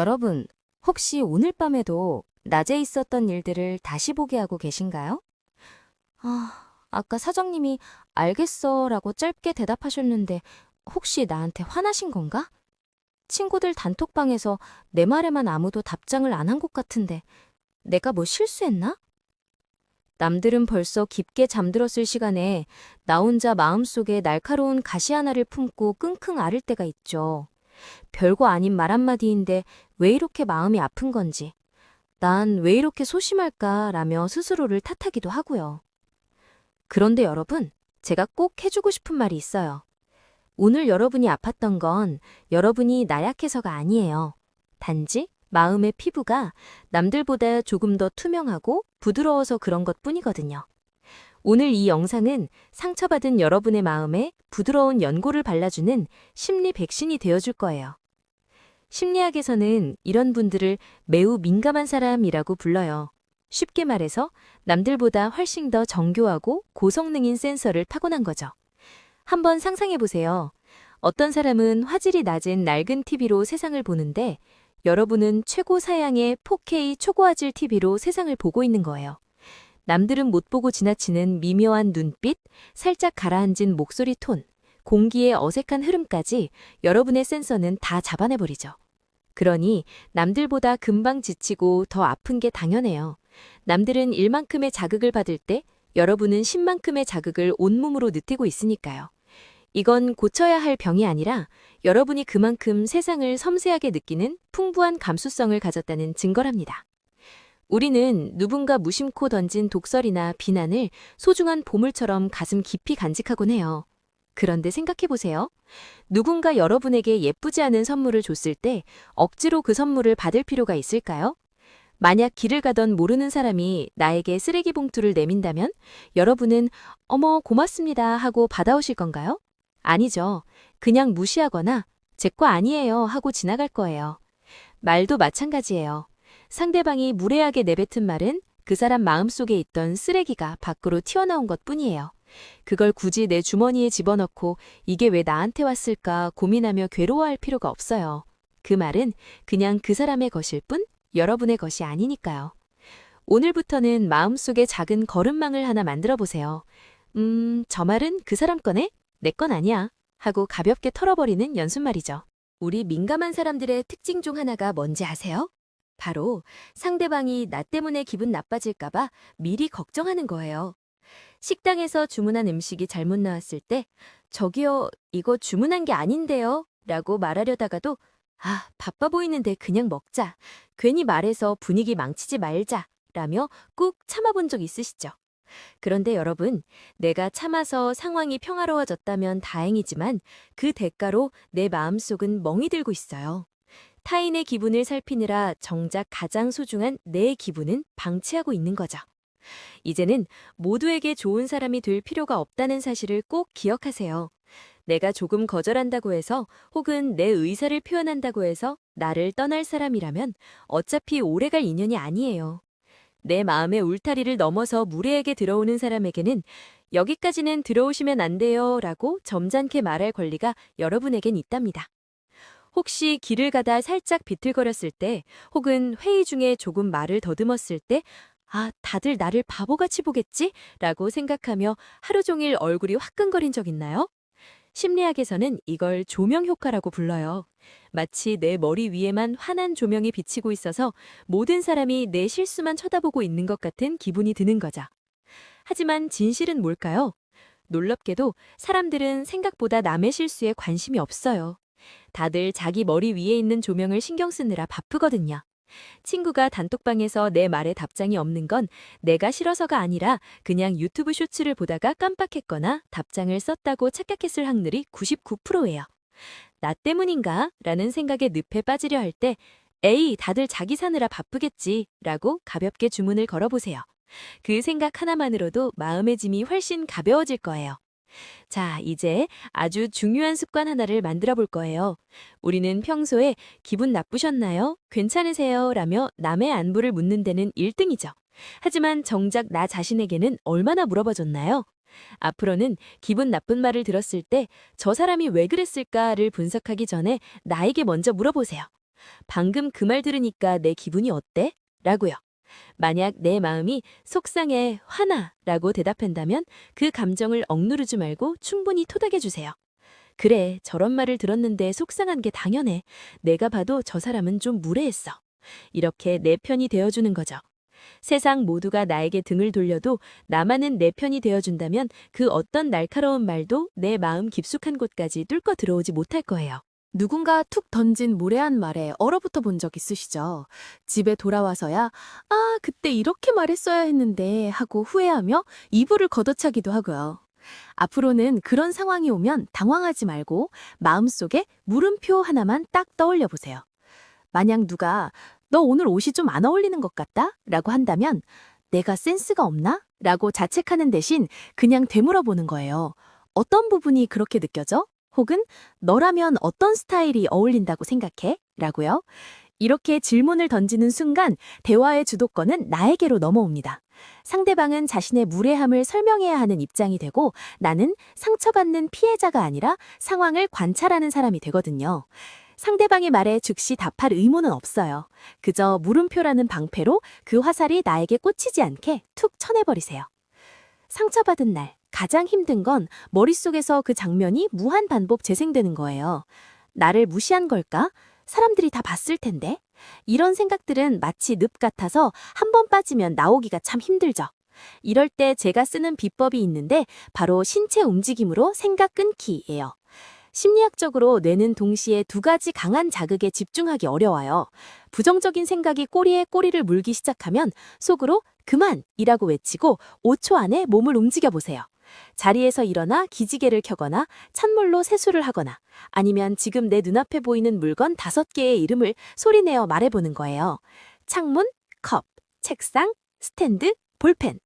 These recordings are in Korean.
여러분, 혹시 오늘 밤에도 낮에 있었던 일들을 다시 보게 하고 계신가요? 아까 사장님이 알겠어 라고 짧게 대답하셨는데 혹시 나한테 화나신 건가? 친구들 단톡방에서 내 말에만 아무도 답장을 안 한 것 같은데 내가 뭐 실수했나? 남들은 벌써 깊게 잠들었을 시간에 나 혼자 마음속에 날카로운 가시 하나를 품고 끙끙 앓을 때가 있죠. 별거 아닌 말 한마디인데 왜 이렇게 마음이 아픈 건지, 난 왜 이렇게 소심할까라며 스스로를 탓하기도 하고요. 그런데 여러분, 제가 꼭 해주고 싶은 말이 있어요. 오늘 여러분이 아팠던 건 여러분이 나약해서가 아니에요. 단지 마음의 피부가 남들보다 조금 더 투명하고 부드러워서 그런 것뿐이거든요. 오늘 이 영상은 상처받은 여러분의 마음에 부드러운 연고를 발라주는 심리 백신이 되어줄 거예요. 심리학에서는 이런 분들을 매우 민감한 사람이라고 불러요. 쉽게 말해서 남들보다 훨씬 더 정교하고 고성능인 센서를 타고난 거죠. 한번 상상해 보세요. 어떤 사람은 화질이 낮은 낡은 TV로 세상을 보는데 여러분은 최고 사양의 4K 초고화질 TV로 세상을 보고 있는 거예요. 남들은 못 보고 지나치는 미묘한 눈빛, 살짝 가라앉은 목소리 톤, 공기의 어색한 흐름까지 여러분의 센서는 다 잡아내버리죠. 그러니 남들보다 금방 지치고 더 아픈 게 당연해요. 남들은 1만큼의 자극을 받을 때 여러분은 10만큼의 자극을 온몸으로 느끼고 있으니까요. 이건 고쳐야 할 병이 아니라 여러분이 그만큼 세상을 섬세하게 느끼는 풍부한 감수성을 가졌다는 증거랍니다. 우리는 누군가 무심코 던진 독설이나 비난을 소중한 보물처럼 가슴 깊이 간직하곤 해요. 그런데 생각해보세요. 누군가 여러분에게 예쁘지 않은 선물을 줬을 때 억지로 그 선물을 받을 필요가 있을까요? 만약 길을 가던 모르는 사람이 나에게 쓰레기 봉투를 내민다면 여러분은 어머 고맙습니다 하고 받아오실 건가요? 아니죠. 그냥 무시하거나 제 거 아니에요 하고 지나갈 거예요. 말도 마찬가지예요. 상대방이 무례하게 내뱉은 말은 그 사람 마음속에 있던 쓰레기가 밖으로 튀어나온 것뿐이에요. 그걸 굳이 내 주머니에 집어넣고 이게 왜 나한테 왔을까 고민하며 괴로워할 필요가 없어요. 그 말은 그냥 그 사람의 것일 뿐 여러분의 것이 아니니까요. 오늘부터는 마음속에 작은 거름망을 하나 만들어 보세요. 저 말은 그 사람 거네? 내 건 아니야. 하고 가볍게 털어버리는 연습말이죠. 우리 민감한 사람들의 특징 중 하나가 뭔지 아세요? 바로 상대방이 나 때문에 기분 나빠질까봐 미리 걱정하는 거예요. 식당에서 주문한 음식이 잘못 나왔을 때 저기요, 이거 주문한 게 아닌데요? 라고 말하려다가도 바빠 보이는데 그냥 먹자. 괜히 말해서 분위기 망치지 말자. 라며 꾹 참아본 적 있으시죠? 그런데 여러분, 내가 참아서 상황이 평화로워졌다면 다행이지만 그 대가로 내 마음속은 멍이 들고 있어요. 타인의 기분을 살피느라 정작 가장 소중한 내 기분은 방치하고 있는 거죠. 이제는 모두에게 좋은 사람이 될 필요가 없다는 사실을 꼭 기억하세요. 내가 조금 거절한다고 해서 혹은 내 의사를 표현한다고 해서 나를 떠날 사람이라면 어차피 오래갈 인연이 아니에요. 내 마음의 울타리를 넘어서 무례하게 들어오는 사람에게는 여기까지는 들어오시면 안 돼요 라고 점잖게 말할 권리가 여러분에겐 있답니다. 혹시 길을 가다 살짝 비틀거렸을 때 혹은 회의 중에 조금 말을 더듬었을 때 다들 나를 바보같이 보겠지? 라고 생각하며 하루 종일 얼굴이 화끈거린 적 있나요? 심리학에서는 이걸 조명 효과라고 불러요. 마치 내 머리 위에만 환한 조명이 비치고 있어서 모든 사람이 내 실수만 쳐다보고 있는 것 같은 기분이 드는 거죠. 하지만 진실은 뭘까요? 놀랍게도 사람들은 생각보다 남의 실수에 관심이 없어요. 다들 자기 머리 위에 있는 조명을 신경 쓰느라 바쁘거든요. 친구가 단톡방에서 내 말에 답장이 없는 건 내가 싫어서가 아니라 그냥 유튜브 쇼츠를 보다가 깜빡했거나 답장을 썼다고 착각했을 확률이 99%예요. 나 때문인가? 라는 생각에 늪에 빠지려 할 때 에이, 다들 자기 사느라 바쁘겠지 라고 가볍게 주문을 걸어보세요. 그 생각 하나만으로도 마음의 짐이 훨씬 가벼워질 거예요. 자, 이제 아주 중요한 습관 하나를 만들어 볼 거예요. 우리는 평소에 기분 나쁘셨나요? 괜찮으세요? 라며 남의 안부를 묻는 데는 1등이죠. 하지만 정작 나 자신에게는 얼마나 물어봐줬나요? 앞으로는 기분 나쁜 말을 들었을 때 저 사람이 왜 그랬을까를 분석하기 전에 나에게 먼저 물어보세요. 방금 그 말 들으니까 내 기분이 어때? 라고요. 만약 내 마음이 속상해, 화나 라고 대답한다면 그 감정을 억누르지 말고 충분히 토닥여 주세요. 그래, 저런 말을 들었는데 속상한 게 당연해. 내가 봐도 저 사람은 좀 무례했어. 이렇게 내 편이 되어주는 거죠. 세상 모두가 나에게 등을 돌려도 나만은 내 편이 되어준다면 그 어떤 날카로운 말도 내 마음 깊숙한 곳까지 뚫고 들어오지 못할 거예요. 누군가 툭 던진 무례한 말에 얼어붙어 본 적 있으시죠? 집에 돌아와서야 아, 그때 이렇게 말했어야 했는데 하고 후회하며 이불을 걷어차기도 하고요. 앞으로는 그런 상황이 오면 당황하지 말고 마음속에 물음표 하나만 딱 떠올려 보세요. 만약 누가 너 오늘 옷이 좀 안 어울리는 것 같다? 라고 한다면 내가 센스가 없나? 라고 자책하는 대신 그냥 되물어 보는 거예요. 어떤 부분이 그렇게 느껴져? 혹은 너라면 어떤 스타일이 어울린다고 생각해? 라고요. 이렇게 질문을 던지는 순간 대화의 주도권은 나에게로 넘어옵니다. 상대방은 자신의 무례함을 설명해야 하는 입장이 되고 나는 상처받는 피해자가 아니라 상황을 관찰하는 사람이 되거든요. 상대방의 말에 즉시 답할 의무는 없어요. 그저 물음표라는 방패로 그 화살이 나에게 꽂히지 않게 툭 쳐내버리세요. 상처받은 날 가장 힘든 건 머릿속에서 그 장면이 무한 반복 재생되는 거예요. 나를 무시한 걸까? 사람들이 다 봤을 텐데. 이런 생각들은 마치 늪 같아서 한 번 빠지면 나오기가 참 힘들죠. 이럴 때 제가 쓰는 비법이 있는데 바로 신체 움직임으로 생각 끊기예요. 심리학적으로 뇌는 동시에 두 가지 강한 자극에 집중하기 어려워요. 부정적인 생각이 꼬리에 꼬리를 물기 시작하면 속으로 그만이라고 외치고 5초 안에 몸을 움직여 보세요. 자리에서 일어나 기지개를 켜거나 찬물로 세수를 하거나 아니면 지금 내 눈앞에 보이는 물건 5개의 이름을 소리내어 말해보는 거예요. 창문, 컵, 책상, 스탠드, 볼펜.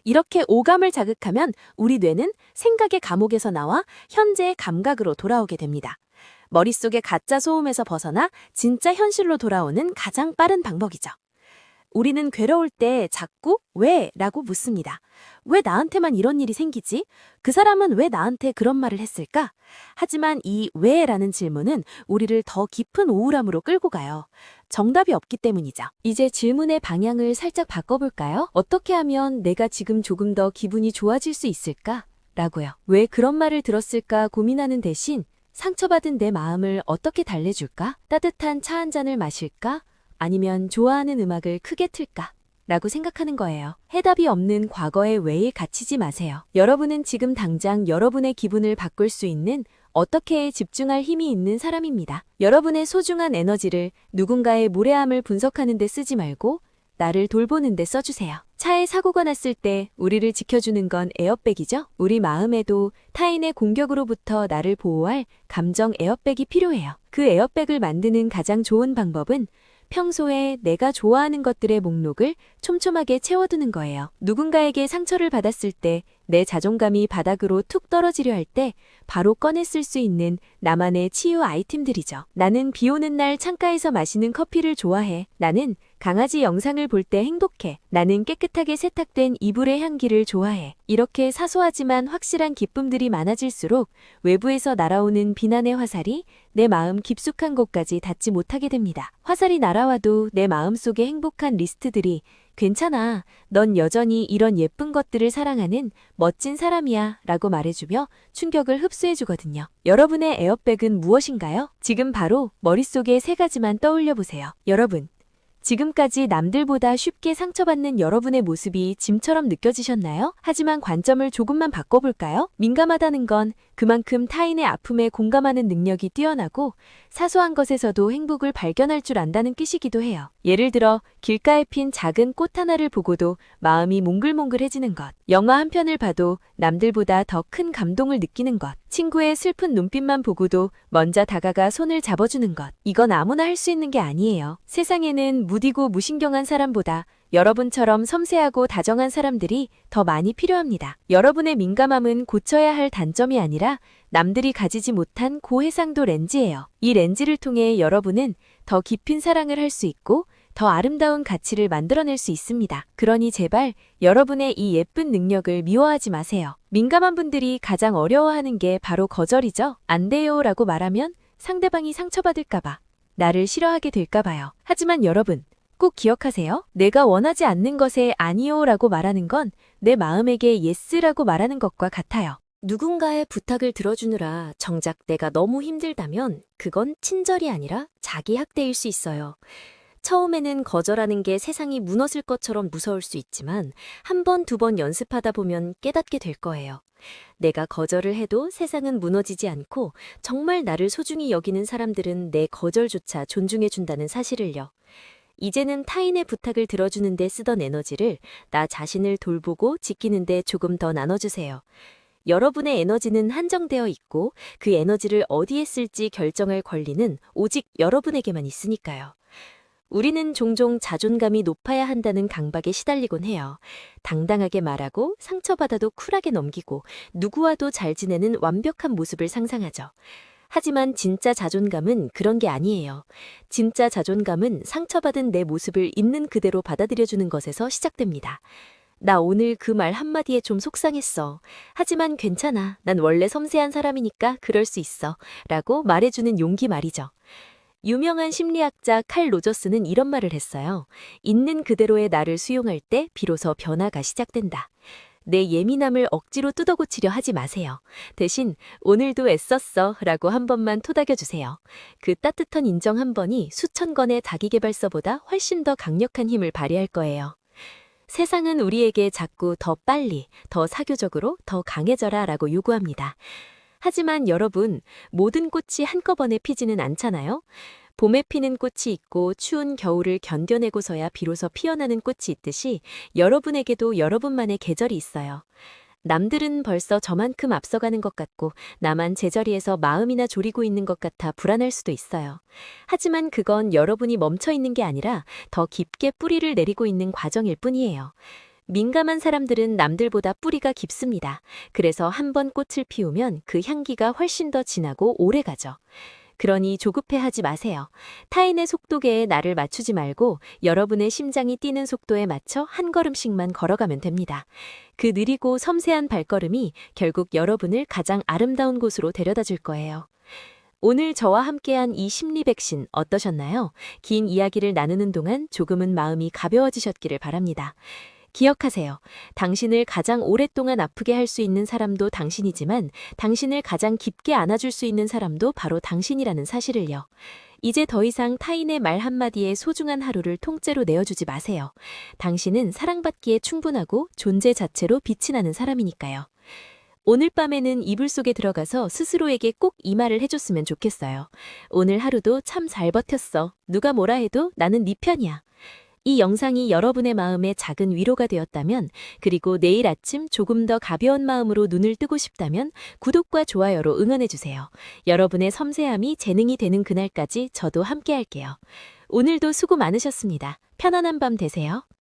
이렇게 오감을 자극하면 우리 뇌는 생각의 감옥에서 나와 현재의 감각으로 돌아오게 됩니다. 머릿속의 가짜 소음에서 벗어나 진짜 현실로 돌아오는 가장 빠른 방법이죠. 우리는 괴로울 때 자꾸 왜? 라고 묻습니다. 왜 나한테만 이런 일이 생기지? 그 사람은 왜 나한테 그런 말을 했을까? 하지만 이 왜? 라는 질문은 우리를 더 깊은 우울함으로 끌고 가요. 정답이 없기 때문이죠. 이제 질문의 방향을 살짝 바꿔볼까요? 어떻게 하면 내가 지금 조금 더 기분이 좋아질 수 있을까? 라고요. 왜 그런 말을 들었을까 고민하는 대신 상처받은 내 마음을 어떻게 달래줄까? 따뜻한 차 한 잔을 마실까? 아니면 좋아하는 음악을 크게 틀까? 라고 생각하는 거예요. 해답이 없는 과거의 왜에 갇히지 마세요. 여러분은 지금 당장 여러분의 기분을 바꿀 수 있는 어떻게에 집중할 힘이 있는 사람입니다. 여러분의 소중한 에너지를 누군가의 무례함을 분석하는 데 쓰지 말고 나를 돌보는 데 써주세요. 차에 사고가 났을 때 우리를 지켜주는 건 에어백이죠? 우리 마음에도 타인의 공격으로부터 나를 보호할 감정 에어백이 필요해요. 그 에어백을 만드는 가장 좋은 방법은 평소에 내가 좋아하는 것들의 목록을 촘촘하게 채워두는 거예요. 누군가에게 상처를 받았을 때 내 자존감이 바닥으로 툭 떨어지려 할 때 바로 꺼내 쓸 수 있는 나만의 치유 아이템들이죠. 나는 비 오는 날 창가에서 마시는 커피를 좋아해. 나는 강아지 영상을 볼 때 행복해. 나는 깨끗하게 세탁된 이불의 향기를 좋아해. 이렇게 사소하지만 확실한 기쁨들이 많아질수록 외부에서 날아오는 비난의 화살이 내 마음 깊숙한 곳까지 닿지 못하게 됩니다. 화살이 날아와도 내 마음속의 행복한 리스트들이 괜찮아. 넌 여전히 이런 예쁜 것들을 사랑하는 멋진 사람이야. 라고 말해주며 충격을 흡수해주거든요. 여러분의 에어백은 무엇인가요? 지금 바로 머릿속에 3가지만 떠올려 보세요. 여러분, 지금까지 남들보다 쉽게 상처받는 여러분의 모습이 짐처럼 느껴지셨나요? 하지만 관점을 조금만 바꿔볼까요? 민감하다는 건 그만큼 타인의 아픔에 공감하는 능력이 뛰어나고 사소한 것에서도 행복을 발견할 줄 안다는 뜻이기도 해요. 예를 들어 길가에 핀 작은 꽃 하나를 보고도 마음이 몽글몽글해지는 것, 영화 한 편을 봐도 남들보다 더 큰 감동을 느끼는 것, 친구의 슬픈 눈빛만 보고도 먼저 다가가 손을 잡아주는 것, 이건 아무나 할 수 있는 게 아니에요. 세상에는 무디고 무신경한 사람보다 여러분처럼 섬세하고 다정한 사람들이 더 많이 필요합니다. 여러분의 민감함은 고쳐야 할 단점이 아니라 남들이 가지지 못한 고해상도 렌즈예요. 이 렌즈를 통해 여러분은 더 깊은 사랑을 할 수 있고 더 아름다운 가치를 만들어낼 수 있습니다. 그러니 제발 여러분의 이 예쁜 능력을 미워하지 마세요. 민감한 분들이 가장 어려워하는 게 바로 거절이죠. 안 돼요 라고 말하면 상대방이 상처받을까봐. 나를 싫어하게 될까 봐요. 하지만 여러분, 꼭 기억하세요. 내가 원하지 않는 것에 아니요라고 말하는 건 내 마음에게 예스라고 말하는 것과 같아요. 누군가의 부탁을 들어주느라 정작 내가 너무 힘들다면 그건 친절이 아니라 자기 학대일 수 있어요. 처음에는 거절하는 게 세상이 무너질 것처럼 무서울 수 있지만 한 번, 두 번 연습하다 보면 깨닫게 될 거예요. 내가 거절을 해도 세상은 무너지지 않고 정말 나를 소중히 여기는 사람들은 내 거절조차 존중해준다는 사실을요. 이제는 타인의 부탁을 들어주는데 쓰던 에너지를 나 자신을 돌보고 지키는데 조금 더 나눠주세요. 여러분의 에너지는 한정되어 있고 그 에너지를 어디에 쓸지 결정할 권리는 오직 여러분에게만 있으니까요. 우리는 종종 자존감이 높아야 한다는 강박에 시달리곤 해요. 당당하게 말하고 상처받아도 쿨하게 넘기고 누구와도 잘 지내는 완벽한 모습을 상상하죠. 하지만 진짜 자존감은 그런 게 아니에요. 진짜 자존감은 상처받은 내 모습을 있는 그대로 받아들여주는 것에서 시작됩니다. 나 오늘 그 말 한마디에 좀 속상했어. 하지만 괜찮아. 난 원래 섬세한 사람이니까 그럴 수 있어. 라고 말해주는 용기 말이죠. 유명한 심리학자 칼 로저스는 이런 말을 했어요. 있는 그대로의 나를 수용할 때 비로소 변화가 시작된다. 내 예민함을 억지로 뜯어고치려 하지 마세요. 대신 오늘도 애썼어 라고 한 번만 토닥여주세요. 그 따뜻한 인정 한 번이 수천 건의 자기계발서보다 훨씬 더 강력한 힘을 발휘할 거예요. 세상은 우리에게 자꾸 더 빨리, 더 사교적으로, 더 강해져라 라고 요구합니다. 하지만 여러분, 모든 꽃이 한꺼번에 피지는 않잖아요? 봄에 피는 꽃이 있고 추운 겨울을 견뎌내고서야 비로소 피어나는 꽃이 있듯이 여러분에게도 여러분만의 계절이 있어요. 남들은 벌써 저만큼 앞서가는 것 같고 나만 제자리에서 마음이나 졸이고 있는 것 같아 불안할 수도 있어요. 하지만 그건 여러분이 멈춰 있는 게 아니라 더 깊게 뿌리를 내리고 있는 과정일 뿐이에요. 민감한 사람들은 남들보다 뿌리가 깊습니다. 그래서 한 번 꽃을 피우면 그 향기가 훨씬 더 진하고 오래가죠. 그러니 조급해하지 마세요. 타인의 속도계에 나를 맞추지 말고 여러분의 심장이 뛰는 속도에 맞춰 한 걸음씩만 걸어가면 됩니다. 그 느리고 섬세한 발걸음이 결국 여러분을 가장 아름다운 곳으로 데려다 줄 거예요. 오늘 저와 함께한 이 심리 백신 어떠셨나요? 긴 이야기를 나누는 동안 조금은 마음이 가벼워지셨기를 바랍니다. 기억하세요. 당신을 가장 오랫동안 아프게 할 수 있는 사람도 당신이지만 당신을 가장 깊게 안아줄 수 있는 사람도 바로 당신이라는 사실을요. 이제 더 이상 타인의 말 한마디에 소중한 하루를 통째로 내어주지 마세요. 당신은 사랑받기에 충분하고 존재 자체로 빛이 나는 사람이니까요. 오늘 밤에는 이불 속에 들어가서 스스로에게 꼭 이 말을 해줬으면 좋겠어요. 오늘 하루도 참 잘 버텼어. 누가 뭐라 해도 나는 네 편이야. 이 영상이 여러분의 마음에 작은 위로가 되었다면, 그리고 내일 아침 조금 더 가벼운 마음으로 눈을 뜨고 싶다면 구독과 좋아요로 응원해주세요. 여러분의 섬세함이 재능이 되는 그날까지 저도 함께 할게요. 오늘도 수고 많으셨습니다. 편안한 밤 되세요.